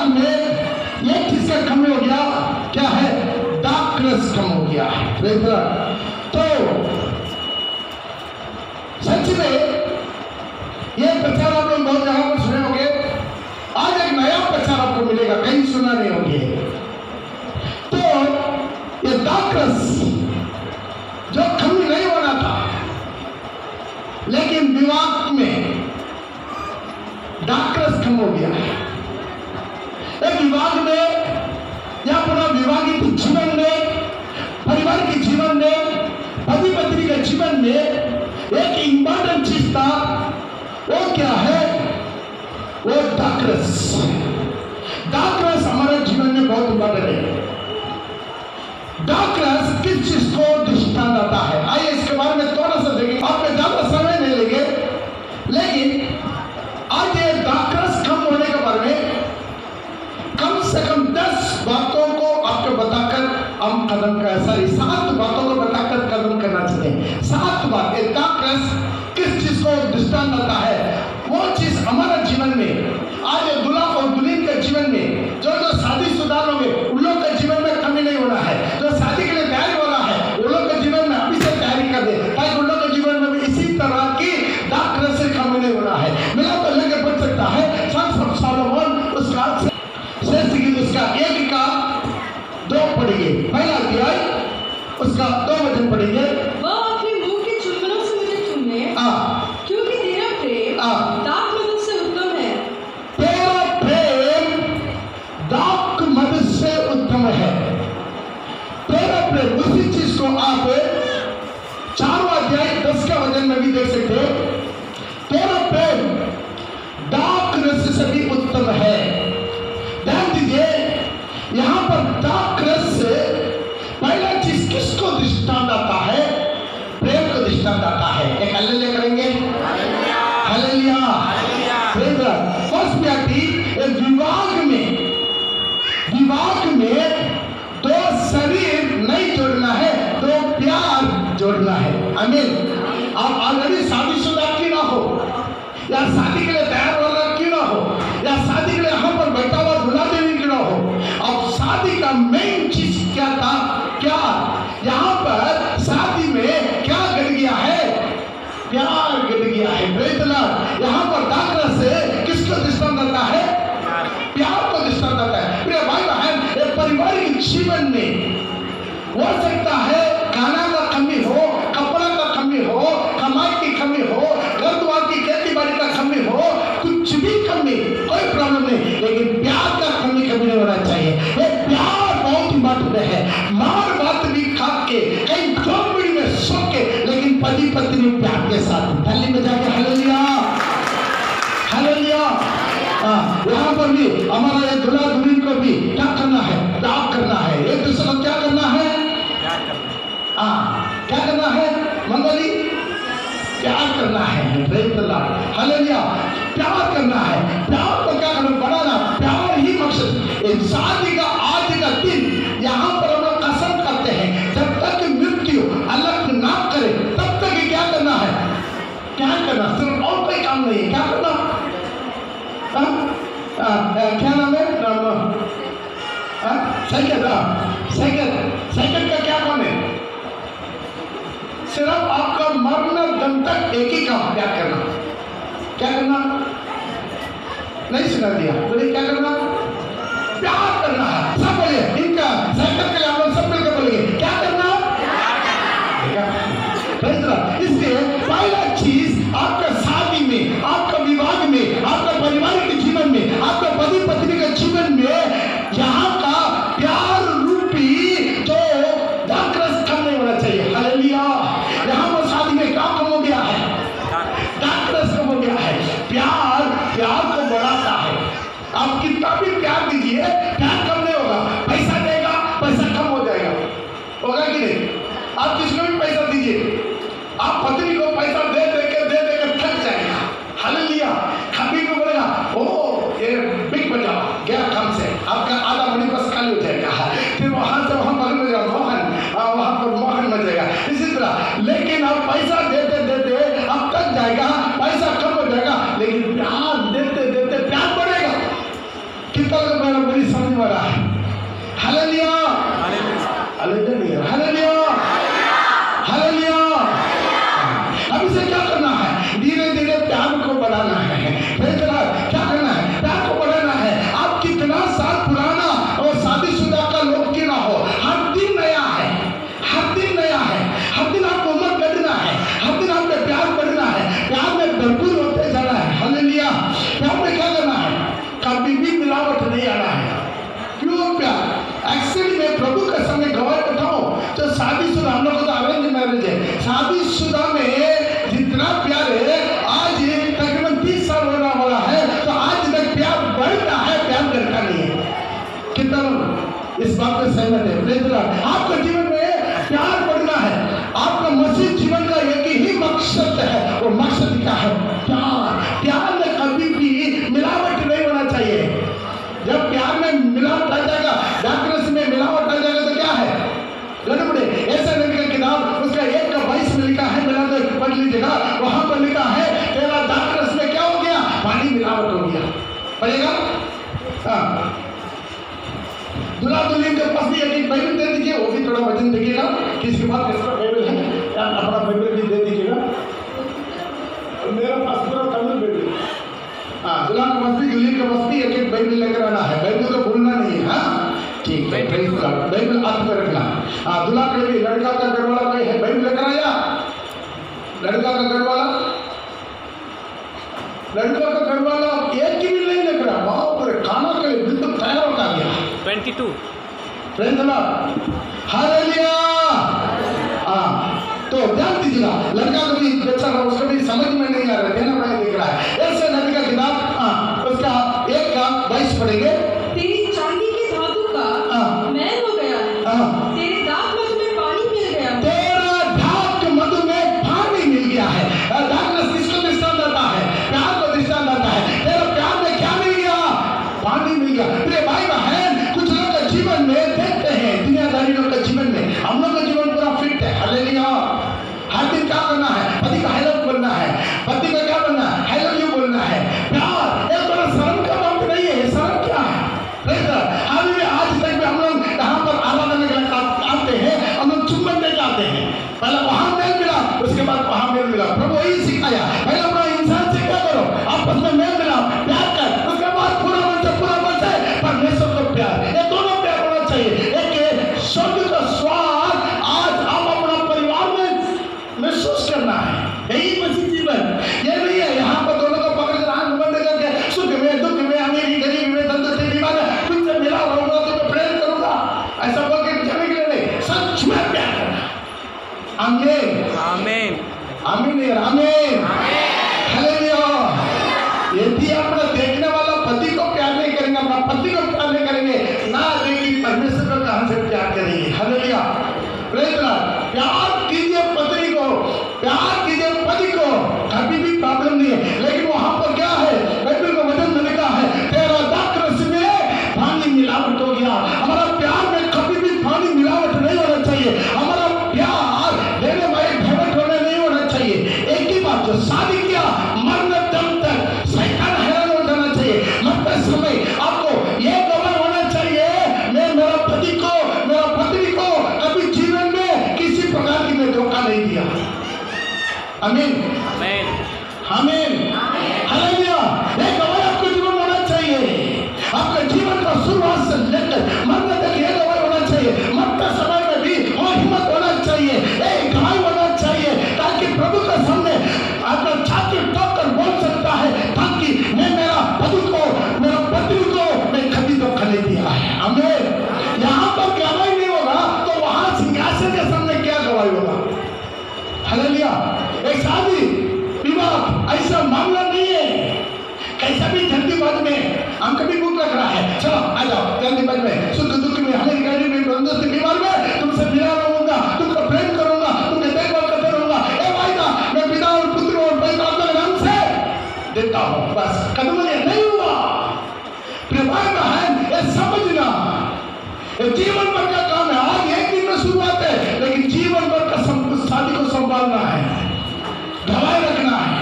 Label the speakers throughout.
Speaker 1: विवाद में एक चीज का कम हो गया, क्या है? डार्कनेस कम हो गया है। तो सच में ये प्रचार आप लोग बहुत जगह पर सुने होंगे। आज एक नया प्रचार आपको मिलेगा, कहीं सुना नहीं होंगे। तो ये डार्कनेस जो कम नहीं होना था, लेकिन विवाद में डार्कनेस कम हो गया है। एक विवाद में या पुनः विवाहित जीवन में, परिवार के जीवन में, पति पत्नी के जीवन में एक इंपॉर्टेंट चीज था, वो क्या है? वो डार्कनेस। डार्कनेस हमारे जीवन में बहुत इंपॉर्टेंट है। डार्कनेस किस चीज को दृष्टांत आता है? आइए इसके बारे में थोड़ा सा देखेंगे। आपने ज्यादा समय नहीं लेंगे, लेकिन आज ये डार्कनेस कम होने के बारे में कम से कम 10 बातों को आपको बताकर हम कदम का 7 बातों को बताकर कदम करना चाहते हैं। 7 बात। ये डार्कनेस किस चीज को दृष्टांत आता है? वो चीज हमारा जीवन में, आज दुल्हा और दुल्हन के जीवन में, जो शादीशुदा लोग हैं उन लोग के जीवन में कमी नहीं होना है। जो शादी के लिए तैयार हो रहा है उन लोग के जीवन में अभी से तैयारी कर दे, ताकि उन लोग के जीवन में भी इसी तरह की डार्कनेस से कमी नहीं होना है। मेरा तो लेकर बढ़ सकता है सॉलोमन उसका श्रेष्ठ गीत उसका 1 का 2 पढ़िए। पहला अध्याय उसका 2 वचन पढ़िए।
Speaker 2: वह अपने मुंह के चुंबनों से मुझे चूमे, क्योंकि तेरा प्रेम दाखमधु से उत्तम है।
Speaker 1: तेरा प्रेम दाखमधु से उत्तम है। तेरा प्रेम, उसी चीज को आप 4वां अध्याय 10 का वचन में भी देख सकते हो। तेरा प्रेम दाखरस से भी उत्तम है। ध्यान दीजिए, यहां पर डार्कनेस से पहला चीज किसको दृष्टांत आता है? प्रेम को दृष्टांत आता है। एक हालेलुया करेंगे। हालेलुया। फर्स्ट प्याटी, विवाह में 2 शरीर नहीं जोड़ना है, 2 प्यार जोड़ना है। आमीन। आप ऑलरेडी शादीशुदा क्यों ना हो, या शादी के लिए तैयार हो रहा क्यों ना हो, या शादी के लिए यहाँ पर बैठा हुआ दुल्हा देवी क्यों ना हो, अब शादी का मेन चीज क्या था? प्यार। यहाँ पर शादी में क्या घट गया है? प्यार घट गया है। यहाँ पर डार्कनेस से किसको दृष्टांत आता है? प्यार को दृष्टांत आता है। प्रिय भाई बहन, एक पारिवारिक जीवन में हो सकता है खाना का कमी हो, कपड़ा का कमी हो, कमाई की कमी हो, घर द्वार की खेती बाड़ी का कमी हो, कुछ भी कमी, कोई प्रॉब्लम नहीं, लेकिन प्यार का कमी कभी नहीं होना चाहिए। ये प्यार बहुत इंपॉर्टेंट है। मार बात भी खा के, कहीं झोपड़ी में सो के, लेकिन पति पत्नी प्यार के साथ दिल्ली में जाके हालेलुया हालेलुया। यहाँ पर भी हमारा ये दुल्हा दुल्हन को भी क्या करना है? प्यार करना है। एक दूसरे को क्या करना है? क्या करना है? मंगली प्यार करना है। हालेलुया। प्यार करना है। प्यार को क्या करना? बढ़ाना। प्यार ही मकसद। शादी का आज का दिन यहाँ पर हम लोग कसम करते हैं, जब तक मृत्यु अलग ना करे तब तक क्या करना है? क्या करना? सिर्फ और कोई काम नहीं है। क्या करना? क्या नाम है? साइकिल का क्या काम है? सिर्फ आपका मरना दम तक एक ही काम, क्या करना? क्या करना? नहीं सुना दिया? बोले क्या करना? प्यार करना है। सब बोलिए, इनका साइकिल के लिए आप लोग सब मिलकर बोलिए, क्या करना? इसलिए पहला चीज आपका शादी में, आपका विवाह में, आपका पारिवारिक जीवन में, आपका पति पत्नी के जीवन में यहाँ का प्यार रूपी जो डार्कनेस कम नहीं होना चाहिए। हालेलुया। यहाँ पर शादी में क्या कम हो गया है? डार्कनेस कम हो गया है। प्यार को बढ़ाता है। आप कितना भी प्यार दीजिए, प्यार कम नहीं होगा। पैसा देगा, पैसा कम हो कभी भी मिलावट नहीं आना है। क्यों प्यार? एक्चुअली मैं प्रभु के सामने गवाह बताऊं तो शादीशुदा, हम लोग को तो अरेंज मैरिज है, शादीशुदा में जितना प्यार है, आज तकरीबन 30 साल होने वाला है, तो आज तक प्यार बढ़ता है, प्यार घटता नहीं है। कितना लोग इस बात में सहमत है? आपके जीवन में प्यार बढ़ना है। आपका मसीह जीवन का एक ही मकसद है, वो मकसद क्या है? प्यार। प्यार में कभी भी मिलावट नहीं होना चाहिए। जब प्यार में मिलावट आ जाएगा, डाक्टर्स में मिलावट आ जाएगा तो क्या है? गड़बड़े। ऐसा नहीं का किताब उसका 1:22 में लिखा है, मिला तो पढ़ लीजिएगा, वहां पर लिखा है तेरा डाक्टर्स में क्या हो गया? पानी मिलावट हो गया। पढ़ेगा? हाँ, दूल्हा दुल्हन के पास भी एक बाइबल दे दीजिए, वो भी थोड़ा वजन देखिएगा किसके पास किसका बाइबल है, या अपना बाइबल भी दे दीजिएगा। मेरा पास पूरा तमिल बाइबल। हाँ, दूल्हा के पास भी दुल्हन के पास भी एक बाइबल लेकर आना है, बाइबल को भूलना नहीं है। हाँ ठीक है, बाइबल हाथ में रखना। हाँ, दूल्हा के लिए लड़का का घर वाला कोई है, बाइबल लेकर आया? लड़का का घर वाला, लड़का का घर वाला एक की भी नहीं लेकर आया। बाप रे, खाना के लिए बिल्कुल तैयार होकर गया।
Speaker 3: 22
Speaker 1: प्रेज़ द लॉर्ड, हालेलुया। हाँ, तो ध्यान दीजिएगा, लड़का को भी बेचारा, उसको भी समझ में नहीं आ रहा है, देना पड़ेगा, दिख रहा है। ऐसे नबी का किताब, हाँ, उसका 1:22 पढ़ेंगे।
Speaker 2: तेरी चांदी की धातु का मैल हो गया है, तेरे दांत मधु में पानी मिल गया है।
Speaker 1: तेरा दांत मधु में पानी मिल गया है। दांत किसको दृष्टांत देता है? प्यार को दृष्टांत देता है। तेरा प्यार में क्या मिल गया? पानी मिल गया। मेरे भाई बहन, कुछ लोग का जीवन में देखते हैं, दुनियादारी लोग का जीवन में, हम लोग का जीवन पूरा फिट है। हालेलुया। हर दिन क्या करना है? पति का हेलो बोलना है, पति का क्या बोलना है? हेलो यू बोलना है। प्यार एक बड़ा शर्म का बात नहीं है। शर्म क्या है? हालेलुया। आज तक भी हम लोग यहाँ पर आराधना के लिए आते हैं, हम लोग चुम्बन दे जाते हैं। पहले वहां मेल मिला, उसके बाद वहां मेल मिला। प्रभु यही सिखाया, पहले अपना इंसान से क्या करो? आपस में मेल मिलाओ, प्यार कर, उसके बाद पूरा मन से परमेश्वर को प्यार। ये दोनों प्यार होना चाहिए। एक स्वर्ग का स्वाद आज आप अपना परिवार में महसूस करना है। यही मसीह जीवन। ये नहीं है यहाँ पर दोनों को पकड़ कर आंख बंद करके सुख में दुख में अमीरी गरीबी में तंदुरुस्ती बीमार में तुमसे मिला रहूंगा, तुम्हें प्रेम करूंगा, ऐसा बोल के जाने के लिए नहीं, सच में प्यार करना। आमीन
Speaker 3: आमीन
Speaker 1: आमीन आमीन हालेलुया। यदि अपना देखने वाला पति को प्यार नहीं करेंगे, अपना पति को प्यार नहीं करेंगे, ना देखिए परमेश्वर को कहां से प्यार करेंगे। हालेलुया। Praise the Lord. प्यार कीजिए पत्नी को, प्यार कीजिए पति को, कभी भी प्रॉब्लम नहीं है। लेकिन वहां पर क्या है? बाइबल का वचन में लिखा है, तेरा दांत में पानी मिलावट हो गया। हमारा प्यार में कभी भी पानी मिलावट नहीं होना चाहिए। हमारा प्यार देने वाले भेवट होने नहीं होना चाहिए। एक ही बात, जो शादी किया मरने दम तक शैतान हैरान हो जाना चाहिए। मरते समय आपको ये गवाह होना चाहिए, मैं मेरा पति को, मेरा पत्नी को कभी जीवन में किसी प्रकार की मैं धोखा नहीं दिया। आमीन
Speaker 3: आमीन
Speaker 1: आमीन हालेलुया। ये गवाह आपको जीवन होना चाहिए। आपका जीवन का शुरुआत से लेकर मरने तक ये गवाह होना चाहिए। मरते समय में भी वो हिम्मत होना चाहिए, एक गवाह होना चाहिए, ताकि प्रभु के सामने अपना छाती ठोकर बोल सकता है, ताकि मैं मेरा पति को, मेरा पत्नी को मैं कभी धोखा नहीं दिया है। आमीन। यहाँ पर गवाही नहीं होगा तो वहां सिंहासन के सामने क्या गवाही होगा? हालेलुया। एक शादी विवाह ऐसा मामला नहीं है, कैसा भी जल्दीबाजी में हमको भी भूख लग रहा है, चलो आ जाओ जल्दीबाजी में, सुख दुख में, हमें गाड़ी में, तंदुरुस्ती बीमार में तुमसे मिला रहूंगा, तुमको प्रेम करूंगा, तुमके देखभाल करते रहूंगा। ए वायदा मैं पिता और पुत्र और पवित्र आत्मा के नाम से देता हूं। बस कदम ये नहीं हुआ। प्रिय भाई बहन, ये समझना, ये जीवन भर का काम है। आज एक दिन में शुरुआत है, लेकिन जीवन भर का शादी को संभालना है, गवाही रखना है।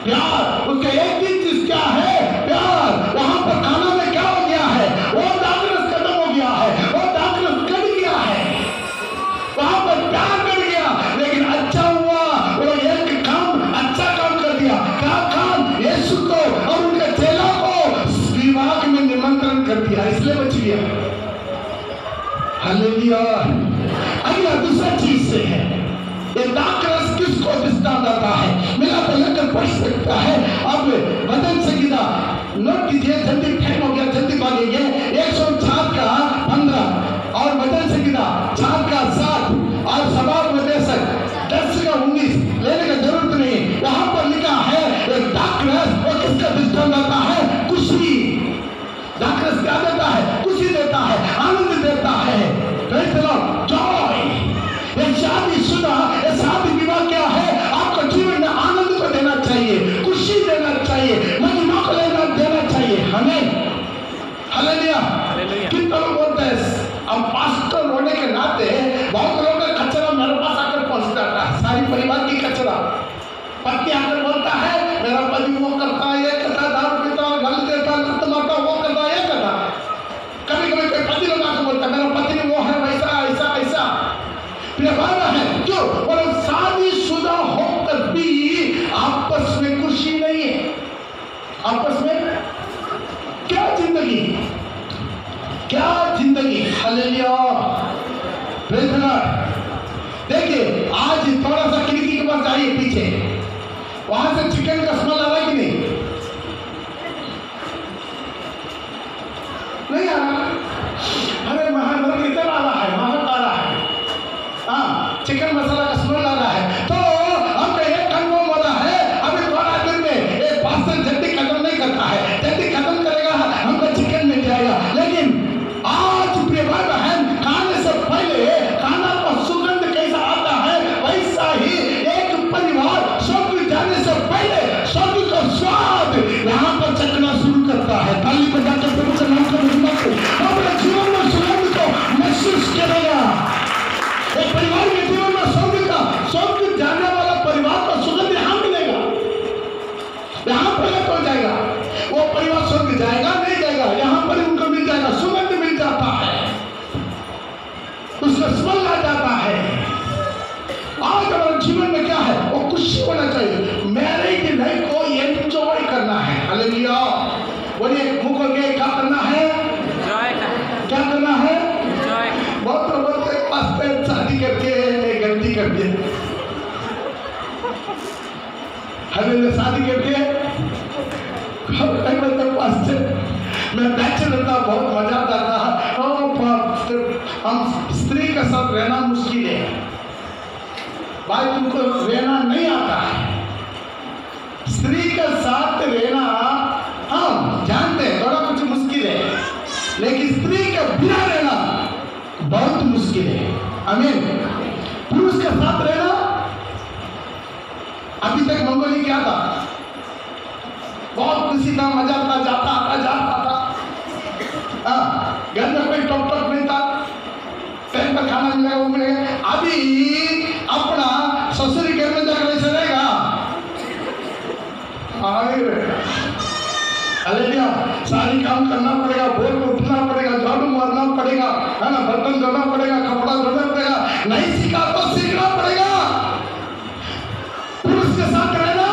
Speaker 1: प्यार उसका एक दिन चीज क्या है? प्यार। वहां पर खाना में क्या हो गया है? वो दाखिल खत्म हो गया है, वो दाखिल कट गया है, वहां पर प्यार कट गया। लेकिन अच्छा हुआ, वो एक काम, अच्छा काम कर दिया। क्या काम? यीशु को और उनके चेला को विवाह में निमंत्रण कर दिया, इसलिए बच गया। हालेलुया। अगला दूसरा चीज से है, ये दाखरस किसको दृष्टांत आता है? मेरा तो लेकर पढ़ सकता है। अब वचन संहिता नोट कीजिए, जल्दी करता, ये करता, दारू पीता, गाली देता, लत मारता, वो करता, ये करता। कभी कभी कोई पति लोग आकर बोलता मेरा पति वो है वैसा ऐसा ऐसा। प्रिय भाई है क्यों? और शादीशुदा होकर भी आपस में खुशी नहीं है। आपस में क्या जिंदगी, क्या जिंदगी। Hallelujah, praise the Lord. देखिए आज थोड़ा सा खिड़की के पास जाइए पीछे, वहां से चिकन का स्मेल आ रहा है कि नहीं? नहीं आ रहा? अरे महानगर इधर आ रहा है, महक आ रहा है, हाँ चिकन मसाला का स्मेल आ रहा है। तो हमको एक कन्फर्म हो रहा है अभी थोड़ा दिन में एक पास्टर जल्दी खत्म नहीं करता है, जल्दी खत्म करेगा हमको चिकन मिल जाएगा। लेकिन आज प्रिय भाई बहन, खाने से पहले खाना का सुगंध कैसा आता है वैसा ही एक परिवार स्वर्ग जाने से पहले स्वर्ग का स्वाद यहाँ पर चखना शुरू करता है। ताली बजाकर प्रभु के नाम को महिमा करो। अपने जीवन में सुगंध को महसूस करेगा। एक परिवार के जीवन में स्वर्ग जाने वाला परिवार का सुगंध यहाँ मिलेगा, यहाँ प्रकट हो जाएगा। वो परिवार स्वर्ग जाएगा नहीं जाएगा, यहाँ पर उनको मिल जाएगा, सुगंध मिल जाता है, उसका स्मेल आ जाता है। आज हमारे जीवन में क्या है? वो खुशी होना चाहिए। मैरिज लाइफ को एंजॉय करना है। हालेलुया, बोलिए मुंह खोल के क्या करना है? क्या करना है? बहुत लोग बोलते हैं पास्टर शादी करके गलती कर दी। हालेलुया, शादी करके मैं बैचलर था, बहुत मजा आता था। हम स्त्री के साथ रहना मुश्किल है भाई, तुमको रहना नहीं आता है। स्त्री के साथ रहना हम जानते हैं थोड़ा कुछ मुश्किल है, लेकिन स्त्री के बिना रहना बहुत मुश्किल है। आमीन। पुरुष के साथ रहना, अभी तक मंगोली क्या था, बहुत खुशी था, मजा था, जाता था। घर में कोई टॉप नहीं था, टाइम पर खाना मिलेगा वो मिलेगा। अभी अपना ससुरी घर में जाकर ऐसे रहेगा। हालेलुया, सारी काम करना पड़ेगा, भोर में उठना पड़ेगा, झाड़ू मारना पड़ेगा, है ना, बर्तन धोना पड़ेगा, कपड़ा धोना पड़ेगा। नहीं सीखा तो सीखना पड़ेगा। पुरुष के साथ रहना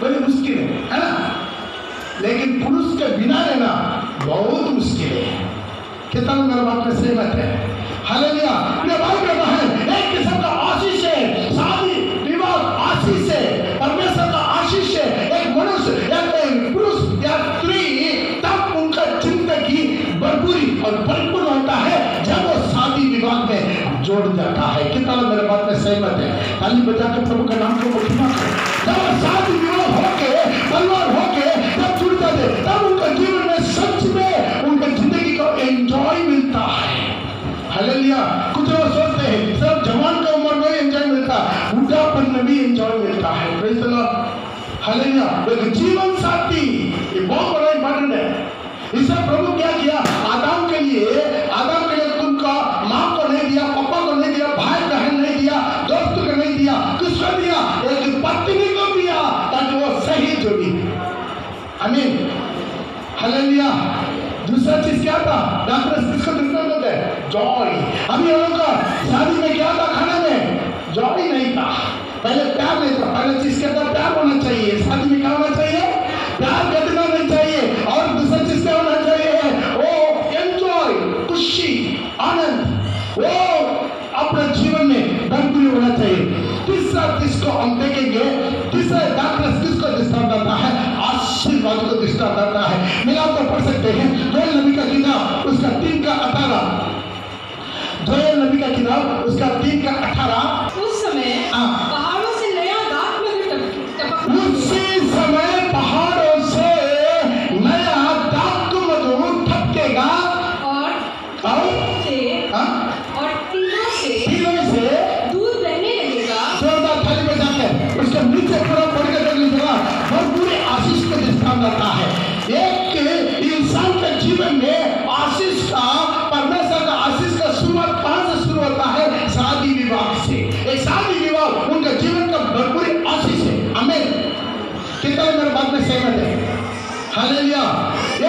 Speaker 1: बड़ी मुश्किल है ना, लेकिन पुरुष के बिना रहना बहुत मुश्किल है। कितना मेरे बात में सहमत है? हालेलुया, मेरे भाई बहन है, एक किस्म का आशीष है शादी विवाह, आशीष है, परमेश्वर का आशीष है। एक मनुष्य या पुरुष या स्त्री तब उनका जिंदगी भरपूरी और परिपूर्ण होता है जब वो शादी विवाह में जोड़ जाता है। कितना मेरे बात में सहमत है? ताली बजाकर प्रभु के नाम को महिमा करो। जब शादी विवाह होके परिवार होके तब जुड़ जाते, तब उनका जीवन में सच में उनका जिंदगी को एंजॉय मिलता है। हालेलुया, कुछ लोग सोचते हैं सिर्फ जवान का उम्र में एंजॉय मिलता है, बुढ़ापन में भी एंजॉय मिलता है। Praise the Lord. हालेलुया, एक जीवन साथी ये बहुत बड़ा इंपॉर्टेंट है। इससे प्रभु क्या किया? आदम के लिए तुमका माँ को नहीं दिया, पापा को नहीं दिया, भाई बहन नहीं दिया, दोस्त को नहीं दिया, किसको दिया? एक पत्नी को दिया ताकि वो सही जोड़ी। आमीन। हालेलुया। दूसरा चीज क्या था? डॉक्टर किसको दृष्टांत देते हैं? जॉय। अभी हम लोग का शादी में क्या था? खाने में जॉय नहीं था, पहले प्यार नहीं था। पहले चीज क्या था? प्यार होना चाहिए। शादी में क्या होना चाहिए? प्यार घटना नहीं चाहिए। और दूसरा चीज क्या होना चाहिए? वो एंजॉय, खुशी, आनंद, वो अपने जीवन में भरपूर होना चाहिए। तीसरा जिसको हम देखेंगे, तीसरा डॉक्टर किसको दृष्टांत देता है? आशीर्वाद को दृष्टांत देता है। मिला तो पढ़ सकते हैं जोएल नबी का किताब उसका 3:18। जोएल नबी का किताब उसका 3:18।
Speaker 2: उस समय पहाड़ों से नया दाखमधु टपक,
Speaker 1: उसी समय पहाड़ों से नया दाखमधु टपकेगा और तीनों से
Speaker 2: दूध बहने लगेगा।
Speaker 1: जोरदार थाली बजाकर उसके नीचे पूरा पड़ के देख लीजिएगा, बहुत पूरे आशीष को दृष्टांत देता है। एक इंसान के जीवन में आशीष का, परमेश्वर का आशीष का शुरुआत कहां से शुरू होता है? शादी विवाह से। एक शादी विवाह उनके जीवन का भरपूर आशीष है। आमीन। कितना मेरे बात में सहमत है? हालेलुया।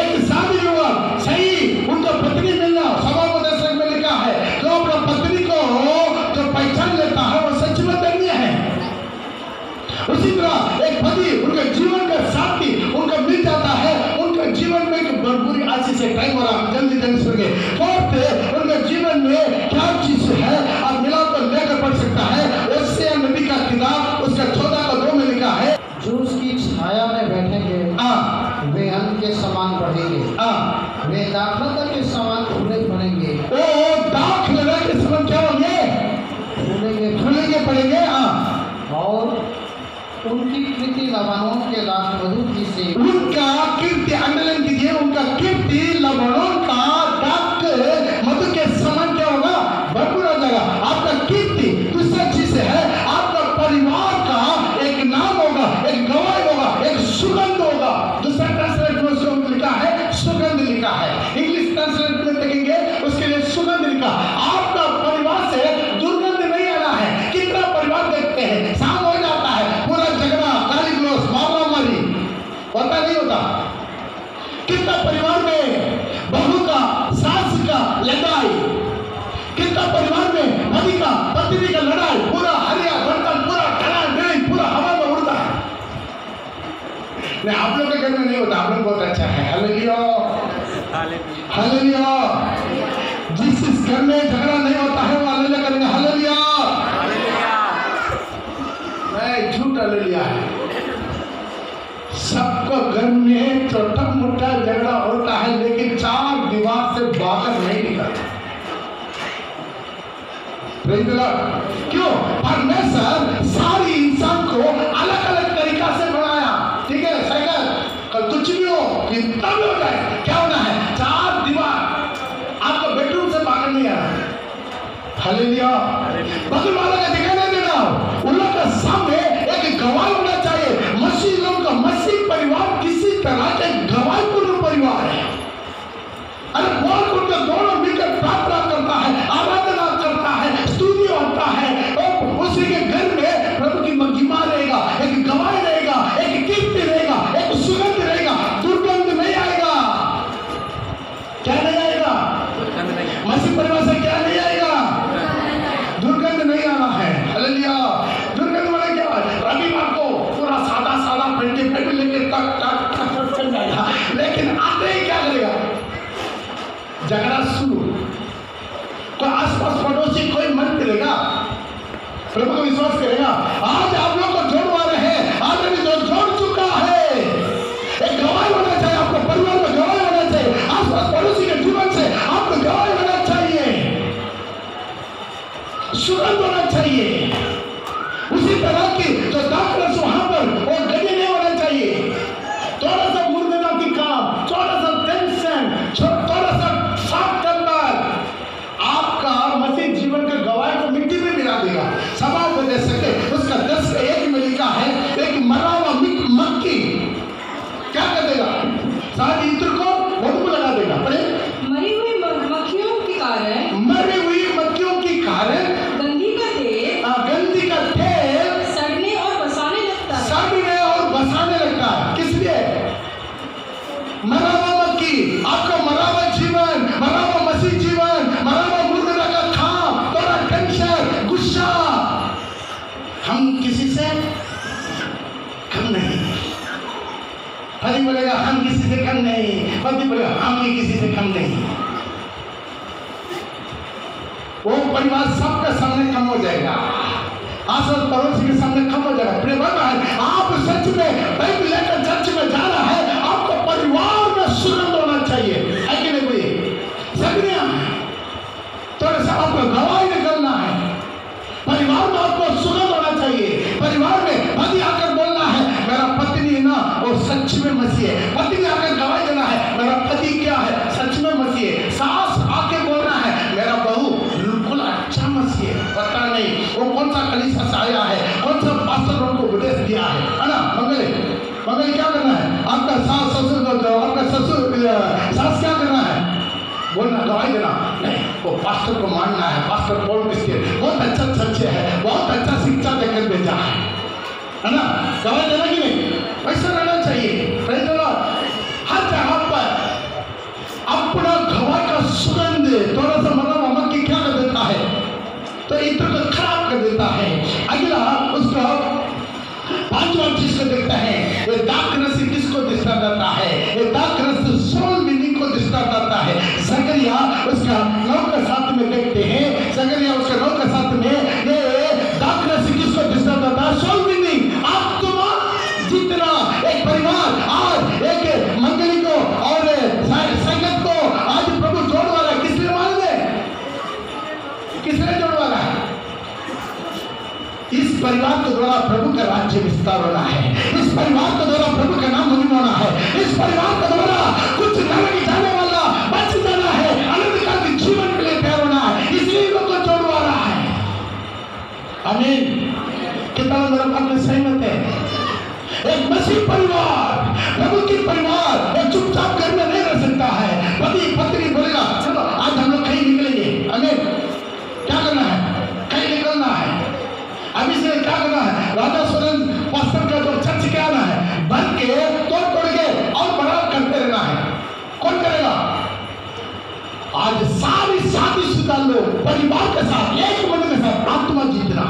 Speaker 1: एक शादी हुआ सही, उनको पत्नी मिलना, स्वभाव दर्शक में लिखा है जो अपना पत्नी को जो पहचान लेता है वो सच में धन्य है। उसी तरह एक पति उनके जीवन का साथी उनका मिल जाता है, उनके जीवन में एक बुरी आशीष है। टाइम हो रहा, जल्दी जल्दी सुनिए। फोर्थ, उनके जीवन में क्या चीज है आप मिला तो लेकर पढ़ सकता है। उससे नबी का किताब उसका 14:2 में लिखा है,
Speaker 3: जो उसकी छाया में बैठेंगे वे अन्न के समान बढ़ेंगे, वे दाखलता के समान फूले फलेंगे।
Speaker 1: ओ दाखलता के समान क्या होंगे? फूलेंगे पड़ेंगे।
Speaker 3: और उनकी कीर्ति लबानोन के दाख मधु की से,
Speaker 1: उनका कीर्ति अंडलन कीजिए, उनका कीर्ति लबानोन का दाख मधु के समान क्या होगा? भरपूर हो जाएगा। आपका कीर्ति दूसरा चीज है, आपका परिवार का एक नाम होगा, एक गवाही होगा, एक सुगंध होगा। दूसरा ट्रांसलेट में उसको लिखा है सुगंध लिखा है। इंग्लिश ट्रांसलेट में देखेंगे उसके लिए सुगंध लिखा। आपका परिवार से दुर्गंध नहीं आना है। कितना परिवार देखते हैं शाम हो जाता है पूरा झगड़ा, गाली गलौज, मारा मारी होता नहीं होता? कितना परिवार में बहू का सास का लड़ाई, कितना परिवार में पति का पत्नी का लड़ाई, पूरा हरिया बर्तन पूरा टला गई पूरा हवा में उड़ता है। नहीं, आप लोग के घर में नहीं होता, आप लोग बहुत अच्छा है। Hallelujah hallelujah. जिस घर में झगड़ा नहीं होता है वो हालेलुया करेंगे। हालेलुया। नहीं, झूठ हालेलुया है। सबको घर में छोटा मोटा झगड़ा होता है लेकिन चार दीवार से बाहर नहीं निकलता। क्यों? परमेश्वर सारी इंसान को अलग अलग तरीका से बनाया। ठीक है, साइकिल कल कुछ भी हो, कितना भी हो जाए, क्या होना है? चार दीवार, आपको बेडरूम से बाहर नहीं आना। हालेलुया। बगल वाला का दिखाई नहीं देना, उन लोग के सामने एक गवाह होना चाहिए। मसीह लोग का मसीह परिवार किसी तरह के गवाहपूर्ण परिवार है। अरे बहुत कुछ दोनों मिलकर प्रार्थना करता है, आराधना करता है, स्तुति होता है, और उसी के घर में प्रभु की महिमा रहेगा, एक गवाही रहेगा, एक कीर्ति रहेगा, एक सुगंध रहेगा। दुर्गंध नहीं आएगा। क्या नहीं आएगा? मसीह परिवार से क्या नहीं आएगा? दुर्गंध नहीं आना है। हालेलुया। दुर्गंध वाला क्या है? रविवार को पूरा सादा सादा पेंट लेके टक टक टक चल जाएगा, लेकिन आते ही क्या करेगा? झगड़ा शुरू। कोई आसपास पड़ोसी कोई मन करेगा, प्रभु को विश्वास करेगा। आज आप लोग को जोड़वा रहे हैं, आज अभी जो जोड़ चुका है। एक गवाही होना चाहिए, आपको परिवार में गवाही होना चाहिए, आसपास पड़ोसी के जीवन से आपको गवाही होना चाहिए, सुगंध होना चाहिए। उसी तरह की जो दाखलता वहां पर वो गड़े नहीं होना चाहिए। थोड़ा सा मुर्दना की काम, थोड़ा सा टेंशन, थोड़ा सा साफ करना आपका मसीह जीवन के गवाही को मिट्टी में मिला देगा। सवाल को दे सके उसका 10:1 में लिखा है, एक मरा हुआ मक्खी क्या कर देगा? सारी इत्र को बदबू लगा देगा। पढ़े,
Speaker 2: मरी हुई मक्खियों के कारण,
Speaker 1: मरी हुई मक्खियों के कारण
Speaker 2: गंधी का तेल सड़ने और बसाने लगता है। किस लिए? मरा हुआ मक्खी, आपका मरा हुआ जीवन, मरा हुआ मसीह जीवन, मरा हुआ मुर्दा का खाम, थोड़ा टेंशन, गुस्सा। हम किसी से कम नहीं। पति बोलेगा हम किसी से कम नहीं, पति बोलेगा हम भी किसी से कम नहीं। वो परिवार सबके सामने कम हो जाएगा, आसपास पड़ोसी के सामने कम हो जाएगा। प्रिय भाई, आप सच में बाइबल लेकर चर्च में जा रहा है, आपको परिवार में सुगंध होना चाहिए, है कि नहीं? कोई सगरिया थोड़ा सा आपको गवाही निकलना है। परिवार में आपको सुगंध होना चाहिए। परिवार में पति आकर बोलना है मेरा पत्नी है ना वो सच में मसीह है। पति ने आकर गवाही देना है मेरा पति क्या है? सच में मसीह है। सास आके बोलना है मेरा बहू बिल्कुल अच्छा मसीह है। पता नहीं वो कौन सा कलीसिया से आया है, कौन सा पास्टर उनको उपदेश दिया है ना? मंगल क्या करना है? आपका सास क्या करना है? बोलना, गवाही देना। नहीं, वो पास्टर को मानना है। पास्टर पॉल किसके बहुत अच्छा चर्च है, बहुत अच्छा शिक्षा देकर भेजा है।
Speaker 1: है ना, गवाही देना कि नहीं, वैसा रहना चाहिए। Praise the Lord। हर जगह पर अपना गवाही का सुगंध थोड़ा सा मतलब अमर की क्या कर देता है, तो इत्र को खराब कर देता है। अगला उसका पांचवा चीज को देखता है, ये दाखरस किसको डिस्टर्ब करता है, ये दाखरस सोल मीनिंग को डिस्टर्ब करता है। जकरिया उसका 9 के 7 में देखते हैं, जकरिया उसका 9 के 7 में ये दाखरस किसको डिस्टर्ब करता है, सोल मीनिंग। आत्मा जितना एक परिवार और एक मंडली को और संगत को आज प्रभु जोड़ वाला है, किसने मान ले, किसने जोड़ वाला है, इस परिवार के द्वारा प्रभु का राज्य विस्तार होना है, इस परिवार के द्वारा प्रभु का नाम महिमा होना है, इस परिवार के द्वारा कुछ नरक जाने वाला बच जाना है, अनंत काल के जीवन के लिए तैयार होना है, इसलिए लोग को जोड़वा रहा है। आमीन। कितना मेरा बात में सहमत है? एक मसीह परिवार, प्रभु की परिवार, वो चुपचाप घर में नहीं रह सकता है। पति पत्नी बोलेगा चलो आज हम लोग कहीं निकलेंगे, आमीन, क्या करना है, कहीं निकलना है, अभी से क्या करना है, राजा सोलन पास्टर का जो चर्च क्या आना है, बन के तोड़ के और बड़ा करते रहना है। कौन करेगा? आज सारी शादीशुदा लोग परिवार के साथ, एक मन के साथ आत्मा जीतना,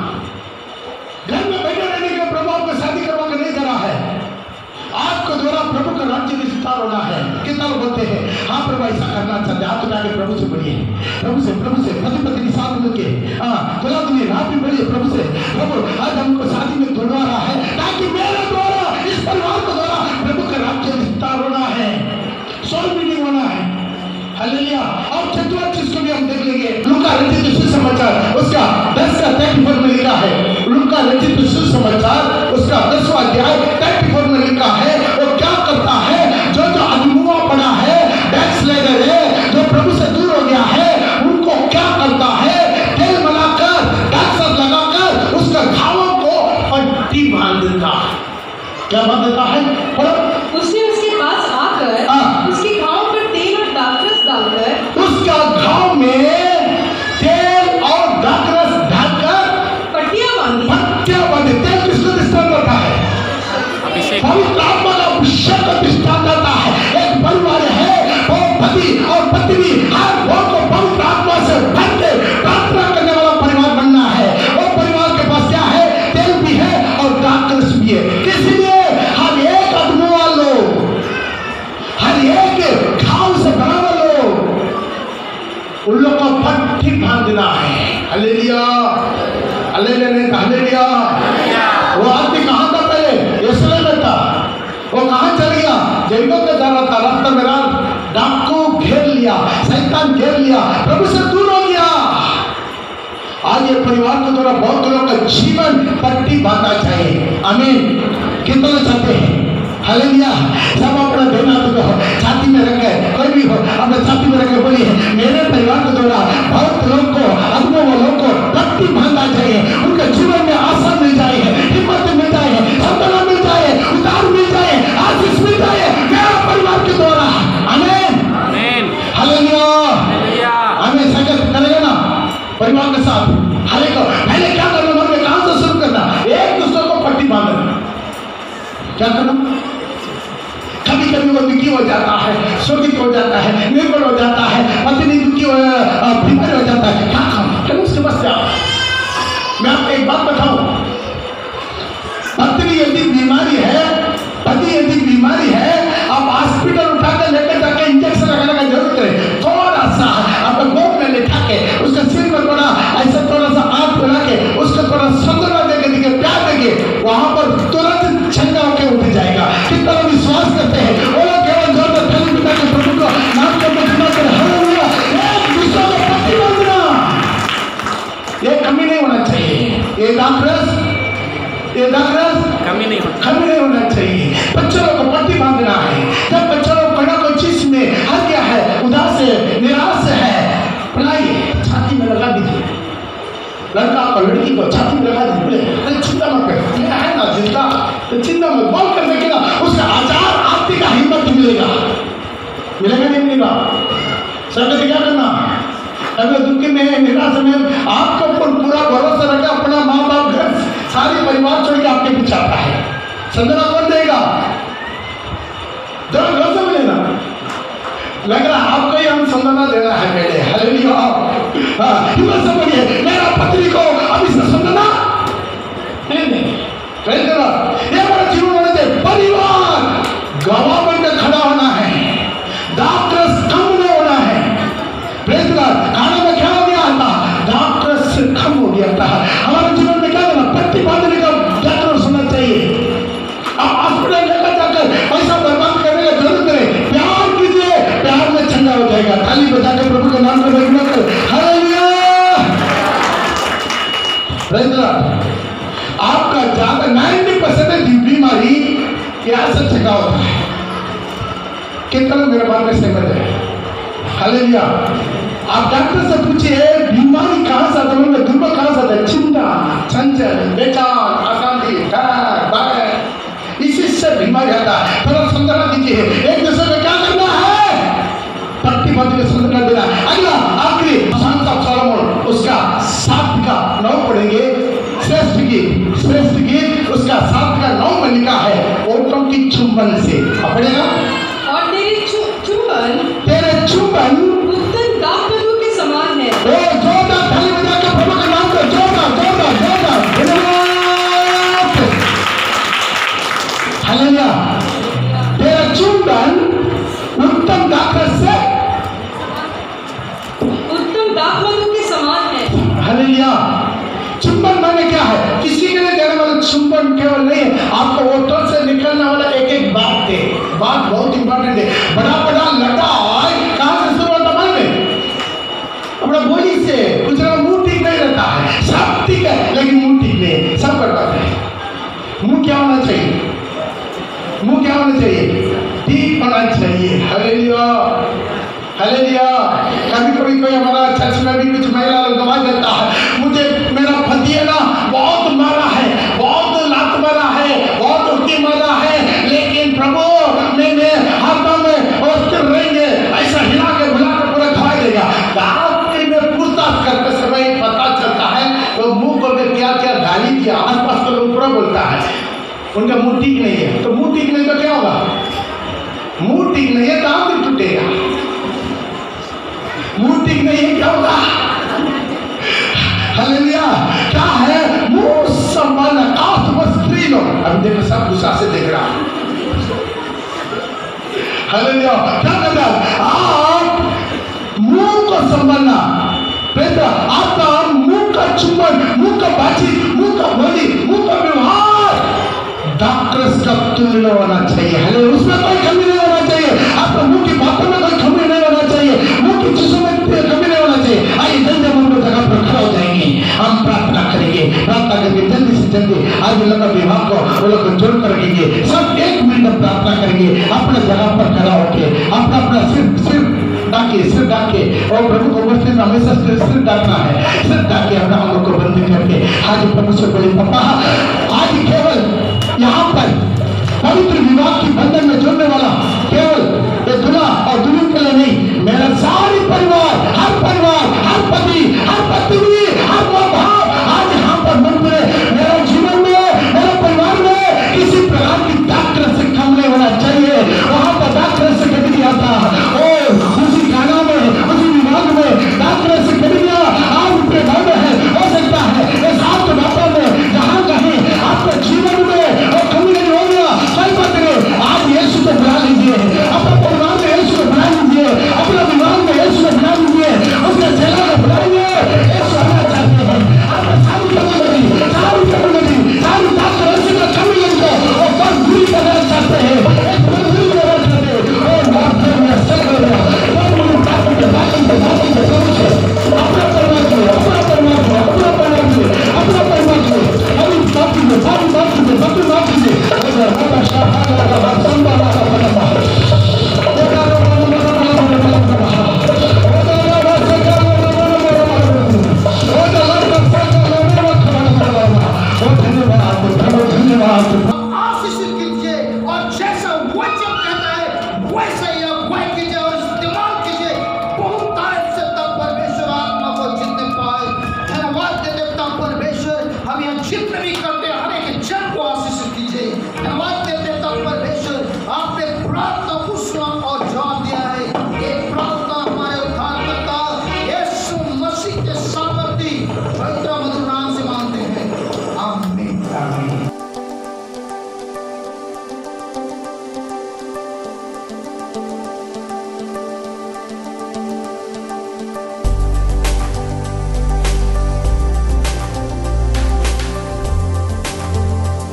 Speaker 1: घर में बैठे रहने के प्रभु आपको शादी करवा के नहीं करा है, आपको द्वारा प्रभु का राज्य विस्तार होना है। कितना लोग बोलते हैं हाँ प्रभु ऐसा करना चाहते हैं, आप तो जाके प्रभु से बोलिए, प्रभु से पति पत्नी साथ मिलके हाँ बोला तुम्हें रात भी बोलिए प्रभु से, प्रभु आज हमको शादी में तोड़वा रहा है ताकि मेरे द्वारा इस परिवार के द्वारा प्रभु का राज्य विस्तार होना है, सोल मीटिंग होना है। हालेलुया। और चतुर्थ चीज को भी हम देख लेंगे, लूका रचित सुसमाचार उसका 10 का 34 में लिखा है, लूका रचित सुसमाचार उसका 10वां अध्याय 34 में लिखा है, वो क्या करता है, जो अधमुआ पड़ा है, बैकस्लाइडर है, जो प्रभु से दूर हो गया है, उनको क्या करता है, तेल बनाकर डाक्सर लगाकर उसका घावों को पट्टी बांध देता है। क्या बांध देता है?
Speaker 4: उसने उसके पास आकर उसके घाव पर तेल और दाखरस डालकर
Speaker 1: उसका घाव में तेल और दाखरस डालकर
Speaker 4: पट्टियां बांधी।
Speaker 1: तेल किसको दृष्टांत करता है? पवित्र आत्मा का अभिषेक का दृष्टांत करता है। एक परिवार है, वो पति और पत्नी हर वो को पवित्र आत्मा से भर के प्रार्थना करने वाला परिवार बनना है। वो परिवार के पास क्या है? तेल भी है और दाखरस भी है। किसी लिए हर एक अधमुआ लोग, हर एक घाव से बना लोग, उन लोग को पट्टी बांधना है। Hallelujah, hallelujah. वो आदमी कहाँ था पहले? यरूशलेम में था। वो कहाँ चल गया? जंगल में जा रहा था, रास्ता में डाकू घेर लिया, शैतान घेर लिया, प्रभु से दूर हो गया। आज ये परिवार के द्वारा बहुत लोगों का जीवन पट्टी बांधना चाहिए। आमीन। कितना चाहते हैं? हालेलुया। सब अपना देना तो छाती में रखे, कोई भी हो अपने छाती में रखे बोलिए मेरे परिवार के द्वारा बहुत लोग को, अगुओं वालों को पट्टी बांधना चाहिए, उनके जीवन में आशा मिल जाए, हिम्मत मिल जाए, संतना मिल जाए, उतार मिल जाए, आशीष मिल जाए मेरा परिवार के द्वारा। आमीन, हालेलुया। आमीन। संगत करेगा ना परिवार के साथ। पहले क्या करना, मन में कहां से शुरू करना? एक दूसरे को पट्टी बांधना। क्या करना? कभी कभी वो दुखी हो जाता है, शोकित हो जाता है, निर्बल हो जाता है, पत्नी दुखी बीमार हो जाता है, क्या करना? चलो उसके पास जाओ। मैं आपको एक बात बताऊं, पत्नी यदि बीमारी है, पति यदि बीमारी है, आप हॉस्पिटल उठाकर लेकर जाके इंजेक्शन लगाने का जरूरत है। थोड़ा सा अपने गोद में लेटा के उसके सिर में थोड़ा ऐसा थोड़ा सा आंख बना के उसको थोड़ा संतरा देके देके प्यार देके वहां पर तुरंत छंगा होकर उठ जाएगा। कितना लोग विश्वास करते हैं? वो लोग केवल जोर से थाली पिता के प्रभु को नाम करके सुना कर हालेलुया, एक दूसरे को पट्टी बांधना, ये कमी नहीं होना चाहिए। ये दाखरस कमी नहीं होना चाहिए। बच्चों को पट्टी बांधना है। जब बच्चों को बड़ा कोई चीज में हर गया है, उदास है, निराश है, बुलाइए, छाती में लगा दीजिए। लड़का को लड़की को छाती में लगा दीजिए, बोले चिंता मत कर, मेरा है ना जिंदा, तो चिंता मत बोल कर देखेगा, उसका आचार आपकी का हिम्मत मिलेगा नहीं मिलेगा। संगत क्या करना? अगर दुख में, निराश में आपको पूरा भरोसा रखे अपना माँ बाप घर सारी परिवार छोड़ के आपके पीछे आता है, संतना कौन देगा? जरा घर से मिलेगा, लग रहा आपको ही हम संतना देना है मेरे। हालेलुया। हाँ, हिम्मत से बोलिए, मेरा पत्नी को अभी से संतना नहीं। ये हमारा जीवन होना चाहिए। परिवार गवाह बनकर खड़ा होना है, डॉक्टर कम नहीं होना है। Praise God. खाना में क्या हो गया था? डॉक्टर से कम हो गया था। हमारे जीवन में क्या होना? पट्टी बांधने का डॉक्टर सुनना चाहिए। अब हॉस्पिटल लेकर जाकर पैसा बर्बाद करने का जरूरत नहीं, प्यार कीजिए, प्यार में चंगा हो जाएगा। ताली बजाकर प्रभु के नाम में महिमा कर। हालेलुया। Praise God. आपका ज्यादा 90% बीमारी क्या से चंगा होता है? कितना मेरे बात में सहमत है? हालेलुया। आप डॉक्टर से पूछिए बीमारी कहां से आता है, दुर्बल कहां से आता है? चिंता, चंचल, बेचैन, अशांति, डर, भय, इसी से बीमारी आता है। थोड़ा समझना दीजिए, एक दूसरे में क्या करना है? पट्टी बांध के समझना देना। अगला आखिरी शांत सोलोमन, उसका 7 का 9 पढ़ेंगे। श्रेष्ठ गीत उसका 7 का 9 में लिखा है, ओठों की चुंबन से। पढ़ेगा।
Speaker 4: और तेरे चुंबन उत्तम दाखमधु के समान है।
Speaker 1: ओ जोरदार ताली बजाकर प्रभु का नाम को जोरदार जोरदार जोरदार धन्यवाद। हालेलुया। तेरा चुंबन उत्तम दाखमधु के समान है। हालेलुया। चुंबन माने क्या है? किसी के लिए देने वाला चुंबन केवल नहीं है, आपको ओठों से निकलने वाला एक एक बात है। बात बहुत इंपॉर्टेंट है। बड़ा बड़ा लड़ाई कहां से शुरू होता है? अपना बोली से। कुछ ना मुंह ठीक नहीं रहता है, सब ठीक है लेकिन मुंह ठीक नहीं, सब बर्बाद है। मुंह क्या होना चाहिए? मुंह क्या होना चाहिए? ठीक होना चाहिए। हालेलुया। हालेलुया। कभी कोई हमारा चर्च में भी कुछ महिला लोग गवाह देता है, मुझे मेरा पति है ना बहुत मारा है, बहुत लात मारा है, बहुत धुकी मारा है, लेकिन प्रभु मैंने हाथों में और स्थिर रहेंगे, ऐसा हिला के भुला के पूरा खा देगा। आखिर में पूछताछ करते समय पता चलता है तो मुंह को क्या क्या गाली दिया, आसपास के लोग पूरा बोलता है उनका मुंह ठीक नहीं है। तो मुंह ठीक नहीं तो क्या होगा? मुंह ठीक नहीं है, दांत भी टूटेगा। मुंह ठीक नहीं है, क्या होगा? हालेलुया। क्या है? मुंह संभालना। कास्ट पर स्त्री लोग अभी देखो सब गुस्सा से देख रहा। हालेलुया। क्या करना? आप मुंह को संभालना। बेटा आपका मुंह का चुंबन, मुंह का बातचीत, मुंह का बोली, मुंह का व्यवहार डॉक्टर्स का तुल्य होना चाहिए। हालेलुया। उसमें कोई कमी नहीं होना चाहिए। आपका मुंह की बातों में कोई कमी नहीं होना चाहिए, मुंह की चीजों में कमी नहीं होना चाहिए। आइए जल्दी हम लोग जगह पर खड़ा हो जाएंगे, हम प्रार्थना करेंगे। प्रार्थना करके जल्दी से जल्दी आज लोग विभाग को वो लोग जोड़ कर रखेंगे। सब 1 मिनट प्रार्थना करेंगे, अपने जगह पर खड़ा होकर अपना अपना सिर डाके और प्रभु को उपस्थित में हमेशा सिर डाकना है। सिर डाके अपना हम लोग को बंद करके आज प्रभु से बोले, पापा आज केवल यहाँ पर पवित्र विवाह की बंधन में जोड़ने वाला केवल एक दूल्हा और दुल्हन के लिए नहीं, मेरा सारी परिवार, हर पति, हर पत्नी, हर माँ बाप आज यहाँ पर मन में मेरे जीवन में, मेरे परिवार में किसी प्रकार की डॉक्टर से कम नहीं होना चाहिए। वहां पर डॉक्टर से कभी नहीं आता, उसी गाना में, उसी विभाग में डॉक्टर से कभी नहीं आप अपने घर में है, हो सकता है इस आपके बातों में जहां कहीं आपके जीवन में और कमी नहीं हो गया, कोई बात नहीं। आज यीशु को बुला लीजिए, अपने परिवार में यीशु को बुला लीजिए, अपने विभाग में यीशु को बुला लीजिए, उसके चेला को बुलाइए। यीशु आना चाहते हैं। आपने सारी कमी डॉक्टर ऐसे का कमी को और बस दूरी करना चाहते हैं, एक मंजिल करना चाहते हैं और वास्तव में सब हो गया। अपना परिवार को अभी बाकी में सारी बात कीजिए।
Speaker 3: आशीषित कीजिए और जैसा वचन कहता है वैसे ही अगुवाई कीजिए और इस्तेमाल कीजिए। बहुत टाइम से तब परमेश्वर आत्मा को जितने पाए धन्यवाद देते परमेश्वर। हम यहाँ जितने भी